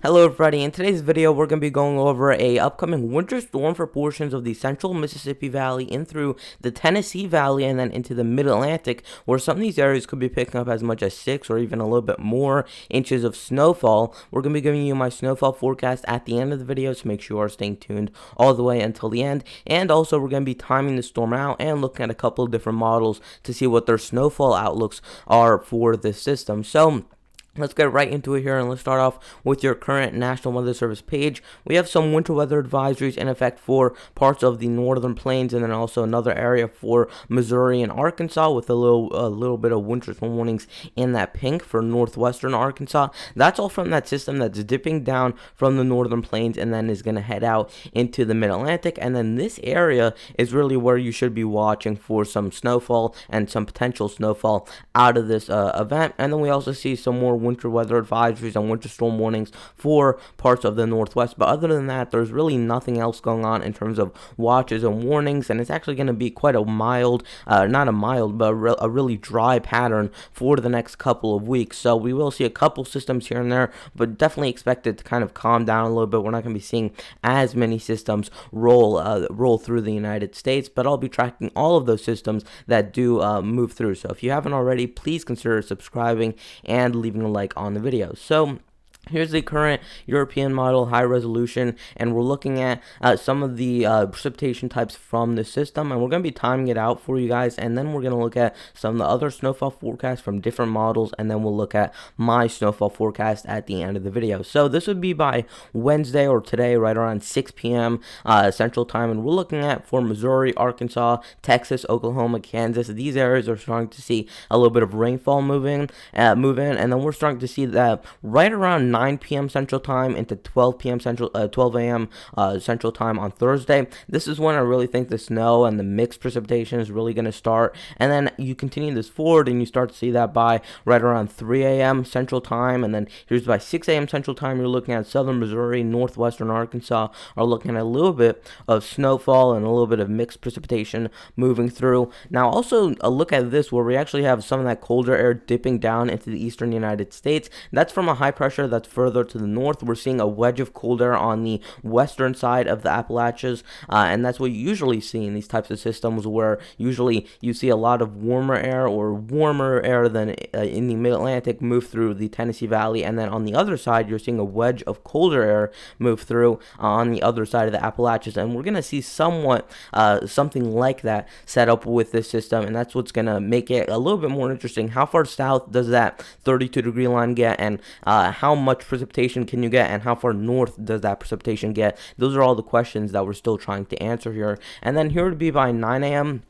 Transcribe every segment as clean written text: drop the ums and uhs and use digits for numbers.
Hello everybody, in today's video we're going to be going over a upcoming winter storm for portions of the central Mississippi Valley in through the Tennessee Valley and then into the mid-Atlantic, where some of these areas could be picking up as much as 6 or even a little bit more inches of snowfall. We're going to be giving you my snowfall forecast at the end of the video, so make sure you are staying tuned all the way until the end. And also we're going to be timing the storm out and looking at a couple of different models to see what their snowfall outlooks are for this system. So let's get right into it here, and let's start off with your current National Weather Service page. We have some winter weather advisories in effect for parts of the northern plains, and then also another area for Missouri and Arkansas, with a little bit of winter storm warnings in that pink for northwestern Arkansas. That's all from that system that's dipping down from the northern plains and then is going to head out into the mid-Atlantic. And then this area is really where you should be watching for some snowfall and some potential snowfall out of this event. And then we also see some more winter weather advisories and winter storm warnings for parts of the northwest. But other than that, there's really nothing else going on in terms of watches and warnings, and it's actually going to be quite a mild, not a mild, but a really dry pattern for the next couple of weeks. So we will see a couple systems here and there, but definitely expect it to kind of calm down a little bit. We're not going to be seeing as many systems roll through the United States, but I'll be tracking all of those systems that do move through. So if you haven't already, please consider subscribing and leaving a like on the video. So here's the current European model high resolution, and we're looking at some of the precipitation types from the system, and we're going to be timing it out for you guys, and then we're going to look at some of the other snowfall forecasts from different models, and then we'll look at my snowfall forecast at the end of the video. So this would be by Wednesday or today, right around 6 p.m. Central Time, and we're looking at for Missouri, Arkansas, Texas, Oklahoma, Kansas. These areas are starting to see a little bit of rainfall move in, and then we're starting to see that right around 9 p.m. Central Time into 12 p.m. 12 a.m. Central Time on Thursday. This is when I really think the snow and the mixed precipitation is really going to start. And then you continue this forward and you start to see that by right around 3 a.m. Central Time. And then here's by 6 a.m. Central Time, you're looking at southern Missouri, northwestern Arkansas are looking at a little bit of snowfall and a little bit of mixed precipitation moving through. Now also a look at this, where we actually have some of that colder air dipping down into the eastern United States. That's from a high pressure that's further to the north. We're seeing a wedge of cold air on the western side of the Appalachians, and that's what you usually see in these types of systems, where usually you see a lot of warmer air or warmer air than in the mid-Atlantic move through the Tennessee Valley, and then on the other side you're seeing a wedge of colder air move through on the other side of the Appalachians, and we're going to see somewhat something like that set up with this system, and that's what's going to make it a little bit more interesting. How far south does that 32-degree line get, and how much precipitation can you get, and how far north does that precipitation get? Those are all the questions that we're still trying to answer here. And then here would be by 9 a.m.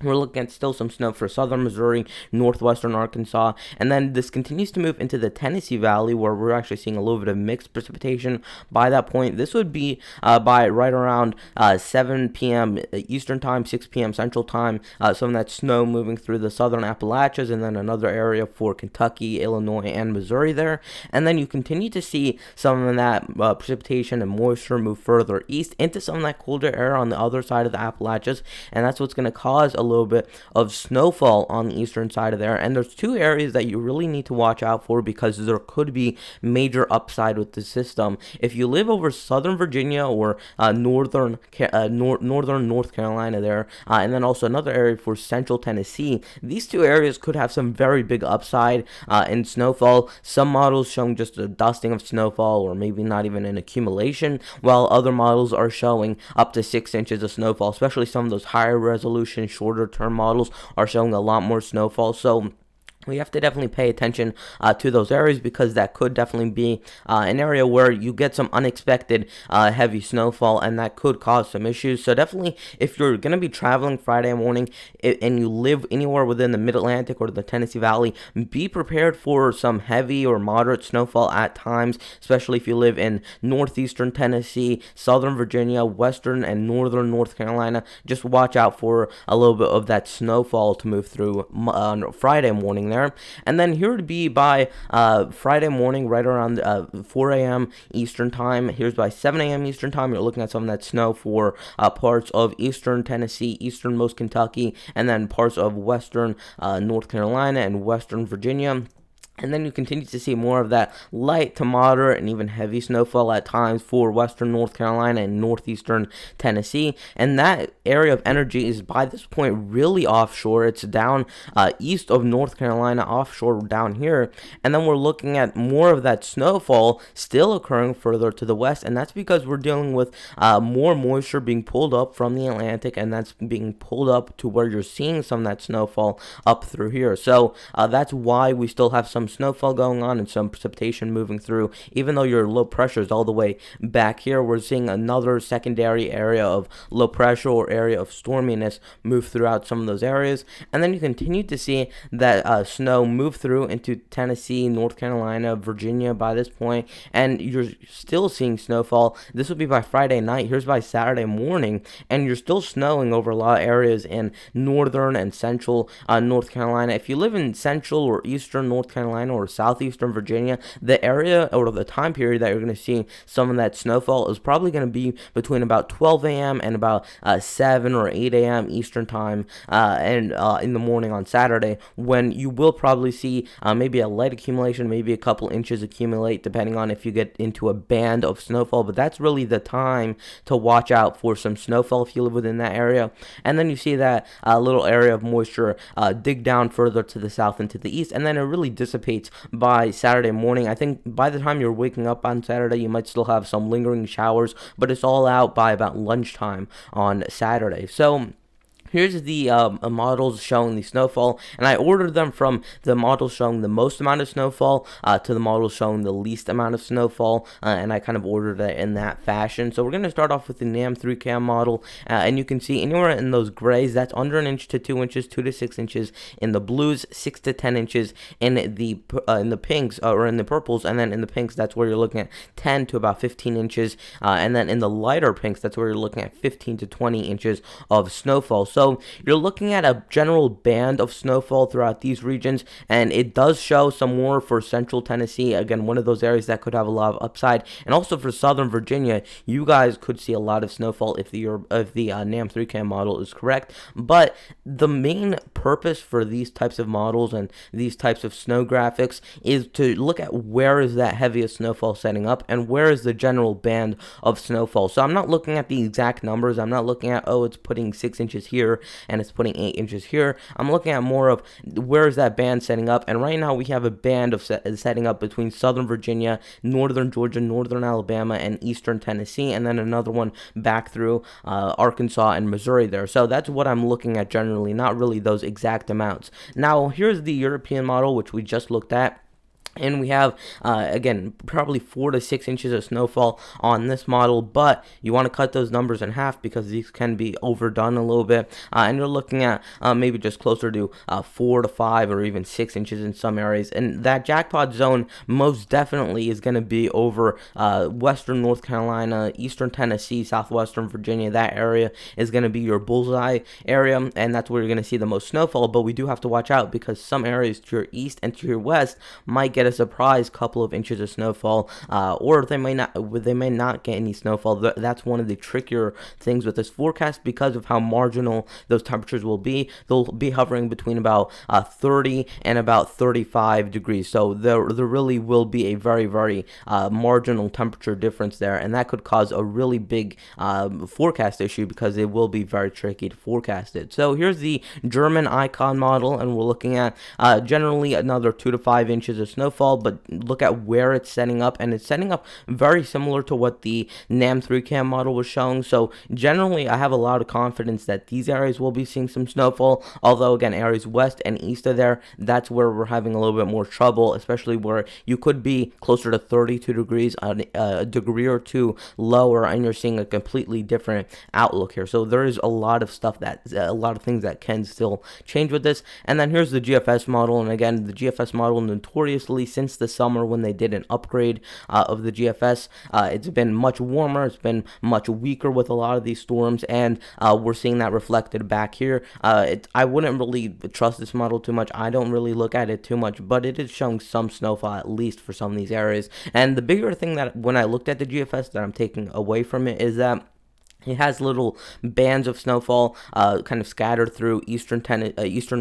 we're looking at still some snow for southern Missouri, northwestern Arkansas, and then this continues to move into the Tennessee Valley, where we're actually seeing a little bit of mixed precipitation by that point. This would be by right around 7 p.m. Eastern Time, 6 p.m. Central Time, some of that snow moving through the southern Appalachians, and then another area for Kentucky, Illinois, and Missouri there. And then you continue to see some of that precipitation and moisture move further east into some of that colder air on the other side of the Appalachians, and that's what's going to cause a little bit of snowfall on the eastern side of there. And there's two areas that you really need to watch out for, because there could be major upside with the system. If you live over southern Virginia or northern North Carolina there, and then also another area for central Tennessee, these two areas could have some very big upside in snowfall. Some models showing just a dusting of snowfall, or maybe not even an accumulation, while other models are showing up to 6 inches of snowfall. Especially some of those higher resolution, shorter term models are showing a lot more snowfall. So we have to definitely pay attention to those areas, because that could definitely be an area where you get some unexpected heavy snowfall, and that could cause some issues. So definitely, if you're going to be traveling Friday morning and you live anywhere within the Mid-Atlantic or the Tennessee Valley, be prepared for some heavy or moderate snowfall at times, especially if you live in northeastern Tennessee, southern Virginia, western and northern North Carolina. Just watch out for a little bit of that snowfall to move through on Friday morning there. And then here would be by Friday morning, right around 4 a.m. Eastern Time. Here's by 7 a.m. Eastern Time. You're looking at some of that snow for parts of eastern Tennessee, easternmost Kentucky, and then parts of western North Carolina and western Virginia. And then you continue to see more of that light to moderate and even heavy snowfall at times for western North Carolina and northeastern Tennessee. And that area of energy is by this point really offshore. It's down east of North Carolina, offshore down here. And then we're looking at more of that snowfall still occurring further to the west. And that's because we're dealing with more moisture being pulled up from the Atlantic, and that's being pulled up to where you're seeing some of that snowfall up through here. So that's why we still have some snowfall going on and some precipitation moving through. Even though your low pressure is all the way back here, we're seeing another secondary area of low pressure or area of storminess move throughout some of those areas. And then you continue to see that snow move through into Tennessee, North Carolina, Virginia by this point, and you're still seeing snowfall. This will be by Friday night. Here's by Saturday morning, and you're still snowing over a lot of areas in northern and central North Carolina. If you live in central or eastern North Carolina or southeastern Virginia, the area or the time period that you're going to see some of that snowfall is probably going to be between about 12 a.m. and about 7 or 8 a.m. Eastern time, and in the morning on Saturday, when you will probably see maybe a light accumulation, maybe a couple inches accumulate, depending on if you get into a band of snowfall. But that's really the time to watch out for some snowfall if you live within that area. And then you see that little area of moisture dig down further to the south and to the east, and then it really dissipates by Saturday morning. I think by the time you're waking up on Saturday, you might still have some lingering showers, but it's all out by about lunchtime on Saturday. So here's the models showing the snowfall, and I ordered them from the models showing the most amount of snowfall to the models showing the least amount of snowfall, and I kind of ordered it in that fashion. So we're going to start off with the NAM 3CAM model, and you can see anywhere in those grays, that's under an inch to 2 inches, 2 to 6 inches. In the blues, 6 to 10 inches. In the pinks, or in the purples, and then in the pinks, that's where you're looking at 10 to about 15 inches. And then in the lighter pinks, that's where you're looking at 15 to 20 inches of snowfall. So you're looking at a general band of snowfall throughout these regions, and it does show some more for central Tennessee. Again, one of those areas that could have a lot of upside, and also for southern Virginia, you guys could see a lot of snowfall if the NAM 3CAM model is correct. But the main purpose for these types of models and these types of snow graphics is to look at where is that heaviest snowfall setting up and where is the general band of snowfall. So I'm not looking at the exact numbers. I'm not looking at, oh, it's putting 6 inches here and it's putting 8 inches here. I'm looking at more of where is that band setting up, and right now we have a band of setting up between southern Virginia, northern Georgia, northern Alabama, and eastern Tennessee, and then another one back through Arkansas and Missouri there. So that's what I'm looking at generally, not really those exact amounts. Now here's the European model, which we just looked at. And we have, again, probably 4 to 6 inches of snowfall on this model, but you want to cut those numbers in half because these can be overdone a little bit. And you're looking at maybe just closer to 4 to 5 or even 6 inches in some areas. And that jackpot zone most definitely is going to be over western North Carolina, eastern Tennessee, southwestern Virginia. That area is going to be your bullseye area, and that's where you're going to see the most snowfall. But we do have to watch out because some areas to your east and to your west might get a surprise couple of inches of snowfall, or they may not get any snowfall. That's one of the trickier things with this forecast because of how marginal those temperatures will be. They'll be hovering between about 30 and about 35 degrees. So there really will be a very, very marginal temperature difference there, and that could cause a really big forecast issue because it will be very tricky to forecast it. So here's the German icon model, and we're looking at generally another 2 to 5 inches of snowfall, but look at where it's setting up, and it's setting up very similar to what the NAM 3CAM model was showing. So generally I have a lot of confidence that these areas will be seeing some snowfall, although again, areas west and east of there, that's where we're having a little bit more trouble, especially where you could be closer to 32 degrees, a degree or two lower, and you're seeing a completely different outlook here. So there is a lot of stuff a lot of things that can still change with this. And then here's the GFS model, and again, the GFS model notoriously since the summer when they did an upgrade of the GFS, it's been much warmer, it's been much weaker with a lot of these storms, and we're seeing that reflected back here. I wouldn't really trust this model too much. I don't really look at it too much, but it is showing some snowfall at least for some of these areas. And the bigger thing that when I looked at the GFS that I'm taking away from it is that It has little bands of snowfall kind of scattered through eastern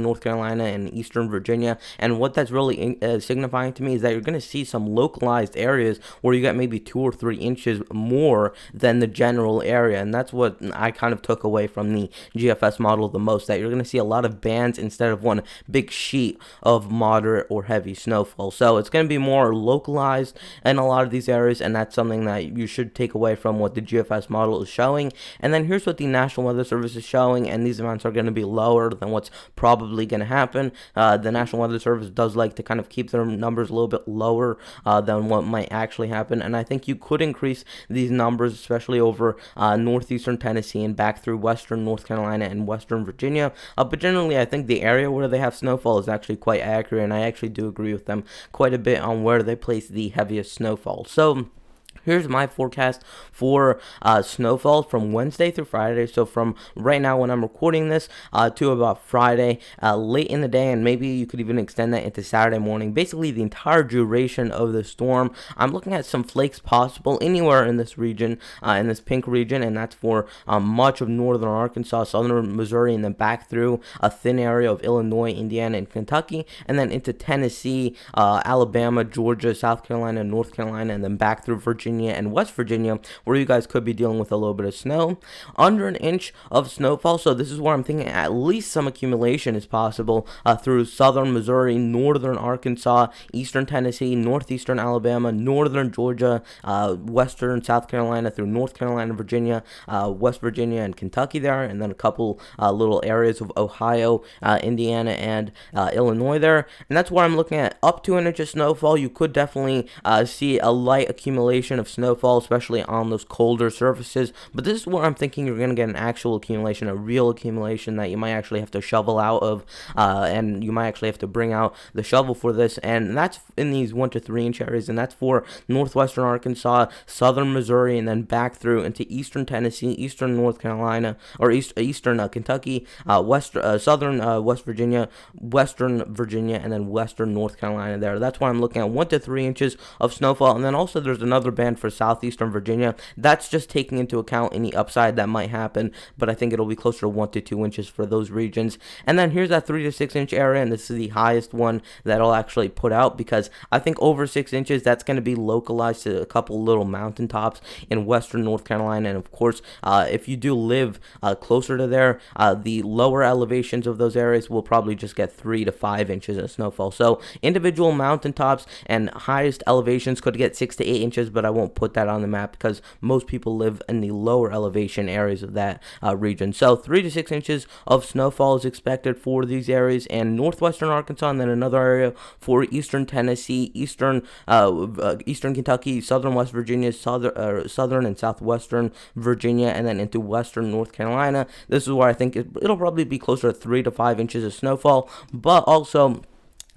North Carolina and eastern Virginia. And what that's really signifying to me is that you're going to see some localized areas where you get maybe 2 or 3 inches more than the general area. And that's what I kind of took away from the GFS model the most, that you're going to see a lot of bands instead of one big sheet of moderate or heavy snowfall. So it's going to be more localized in a lot of these areas, and that's something that you should take away from what the GFS model is showing. And then here's what the National Weather Service is showing, and these amounts are going to be lower than what's probably going to happen. The National Weather Service does like to kind of keep their numbers a little bit lower than what might actually happen, and I think you could increase these numbers, especially over northeastern Tennessee and back through western North Carolina and western Virginia. But generally, I think the area where they have snowfall is actually quite accurate, and I actually do agree with them quite a bit on where they place the heaviest snowfall. So here's my forecast for snowfall from Wednesday through Friday. So from right now when I'm recording this to about Friday, late in the day, and maybe you could even extend that into Saturday morning. Basically, the entire duration of the storm. I'm looking at some flakes possible anywhere in this region, in this pink region, and that's for much of northern Arkansas, southern Missouri, and then back through a thin area of Illinois, Indiana, and Kentucky, and then into Tennessee, Alabama, Georgia, South Carolina, North Carolina, and then back through Virginia and West Virginia, where you guys could be dealing with a little bit of snow. Under an inch of snowfall, so this is where I'm thinking at least some accumulation is possible through southern Missouri, northern Arkansas, eastern Tennessee, northeastern Alabama, northern Georgia, western South Carolina, through North Carolina, Virginia, West Virginia, and Kentucky there, and then a couple little areas of Ohio, Indiana, and Illinois there. And that's where I'm looking at up to an inch of snowfall. You could definitely see a light accumulation of snowfall, especially on those colder surfaces. But this is where I'm thinking you're going to get an actual accumulation, a real accumulation that you might actually have to shovel out of, and you might actually have to bring out the shovel for this. And that's in these 1 to 3 inch areas, and that's for northwestern Arkansas, southern Missouri, and then back through into eastern Tennessee, eastern North Carolina, or eastern Kentucky, southern West Virginia, western Virginia, and then western North Carolina there. That's why I'm looking at 1 to 3 inches of snowfall. And then also there's another band for southeastern Virginia. That's just taking into account any upside that might happen, but I think it'll be closer to 1 to 2 inches for those regions. And then here's that 3 to 6 inch area, and this is the highest one that I'll actually put out, because I think over 6 inches, that's going to be localized to a couple little mountaintops in western North Carolina. And of course, if you do live closer to there, the lower elevations of those areas will probably just get 3 to 5 inches of snowfall. So individual mountaintops and highest elevations could get 6 to 8 inches, but I won't put that on the map because most people live in the lower elevation areas of that region. So 3 to 6 inches of snowfall is expected for these areas, and northwestern Arkansas, and then another area for eastern Tennessee, eastern Kentucky, southern West Virginia, southern and southwestern Virginia, and then into western North Carolina. This is where I think it'll probably be closer to 3 to 5 inches of snowfall, but also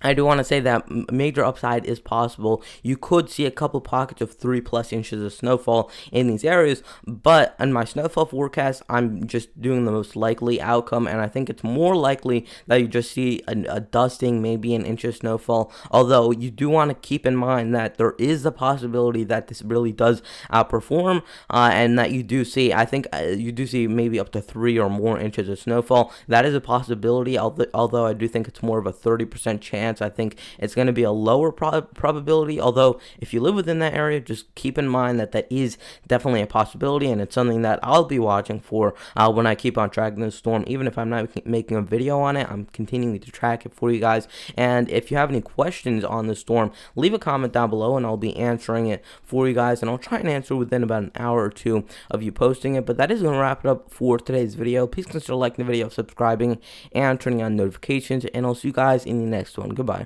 I do want to say that major upside is possible. You could see a couple pockets of 3+ inches of snowfall in these areas, but in my snowfall forecast, I'm just doing the most likely outcome, and I think it's more likely that you just see a dusting, maybe an inch of snowfall, although you do want to keep in mind that there is the possibility that this really does outperform, and that you do see, I think you do see maybe up to 3 or more inches of snowfall. That is a possibility, although I do think it's more of a 30% chance. I think it's going to be a lower probability, although if you live within that area, just keep in mind that that is definitely a possibility, and it's something that I'll be watching for when I keep on tracking this storm. Even if I'm not making a video on it, I'm continuing to track it for you guys. And if you have any questions on the storm, leave a comment down below and I'll be answering it for you guys, and I'll try and answer within about an hour or two of you posting it. But that is going to wrap it up for today's video. Please consider liking the video, subscribing, and turning on notifications, and I'll see you guys in the next one. Goodbye.